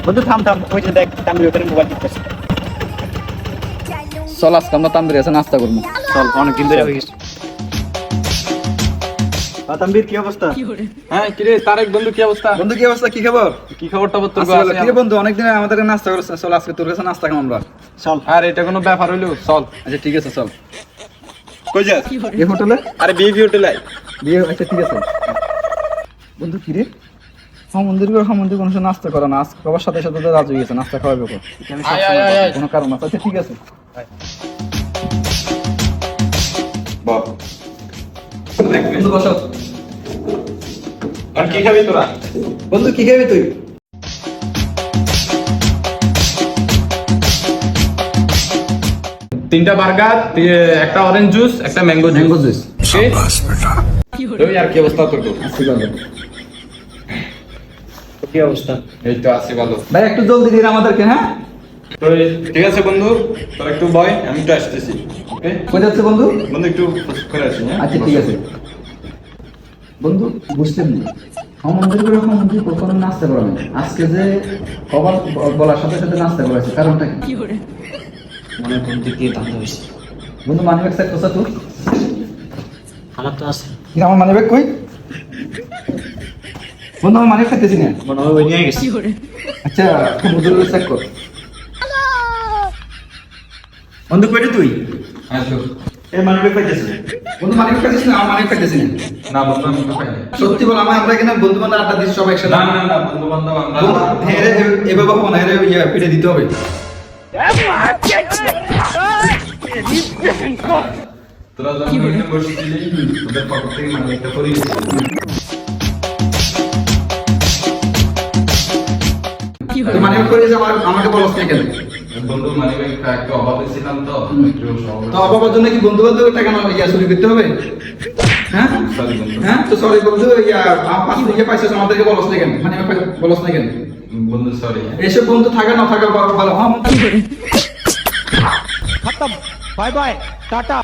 বন্ধু থাম থাম, ওই যে দেখ তানভীর ওখানে মোবাইল টিপতেছে। চল আজকে আমরা তানভীর কাছে নাস্তা করবো। চল, অনেকদিন ধরে হয়ে গেছে। তানভীর কি অবস্থা? হ্যাঁ কিরে তারেক বন্ধু কি অবস্থা? বন্ধু কি অবস্থা, কি খবর? কি খবর টবর তোর? কি রে বন্ধু, অনেকদিন আমাদের নাস্তা করছ, চল আজকে তোর কাছে নাস্তা খাবো আমরা। চল। আর এটা কোনো ব্যাপার হইলো? চল। আচ্ছা ঠিক আছে চল। কই যাস? এই হোটেলে? আরে বিবি হোটেলে আয়। বিয়ে, আচ্ছা ঠিক আছে। বন্ধু কি রে, মন্দির কোনো সময় নাস্তা করো না, আজকে সবার সাথে সাথে রাজি হয়ে গেছে, নাস্তা খাওয়াবে কখন? আয় আয় আয় আয়। কোনো কারণ আছে? আচ্ছা ঠিক আছে। বাহ, বন্ধু বসো। আর কি খাবি তোরা? বন্ধু কি খাবি তুই? তিনটা বার্গার, একটা অরেঞ্জ জুস, একটা ম্যাঙ্গো ম্যাঙ্গো জুস। ওকে আর কি অবস্থা তোর? আছি ভালো। কি অবস্থা? এই তো আছি ভালো। ভাই একটু জলদি দিন আমাদেরকে, হ্যাঁ? তো ঠিক আছে বন্ধু, তোর একটু বয়, আমি একটু আসতেছি। ওকে কই যাচ্ছে বন্ধু? বন্ধু একটু করে আসি। হ্যাঁ আচ্ছা ঠিক আছে। বন্ধু বুঝতেন না, মন্দির কখনো নাস্তা করা নেই, আজকে যে খবর বলার সাথে সাথে নাস্তা করেছে, কারণটা কি? মনে কোন দিক দিয়ে ধান্দা হয়েছে? বন্ধু মানিব্যাগ চেক করছা তুই? আমার তো আছে। কি আমার মানিব্যাগ কই? বন্ধু আমার মানিব্যাগ খাইতেছি না। মনে হয় ওই নিয়ে গেছি। আচ্ছা মুদ্রা চেক কর। বন্ধু কইলি তুই? আসো। এই মানিব্যাগ পাইতেছিস? বন্ধু মানিব্যাগ খাইতেছিস না? আমার মানিব্যাগ খাইতেছি না। না বন্ধু আমি তো খাই না। সত্যি বল, আমরা এখানে বন্ধু বান্ধব আড্ডা দিচ্ছি সবাই একসাথে। না না না বন্ধু বান্ধব আমরা বন্ধু, হ্যাঁ রে, এভাবে ফোন হ্যাঁ রে, পিঠে দিতে হবে। তোরা যখন এখানে বসেছিলি তোদের পকেট থেকে মানে একটা করে তো মানিব্যাগ করে যে আমাকে বলস না কেন? বন্ধু মানে একটু অভাবে ছিলাম তো একটু তো অবাবার জন্য কি বন্ধু বান্ধবের টাকা না চুরি করতে হবে? হ্যাঁ সরি বন্ধু। হ্যাঁ, তো সরি বন্ধু, পাইছিস আমাদেরকে বলস না কেন? মানে বলস না কেন? বন্ধু সরি। এসব বন্ধু থাকা না থাকা বড় ভালো। হ্যাঁ খতম, বাই বাই, টাটা।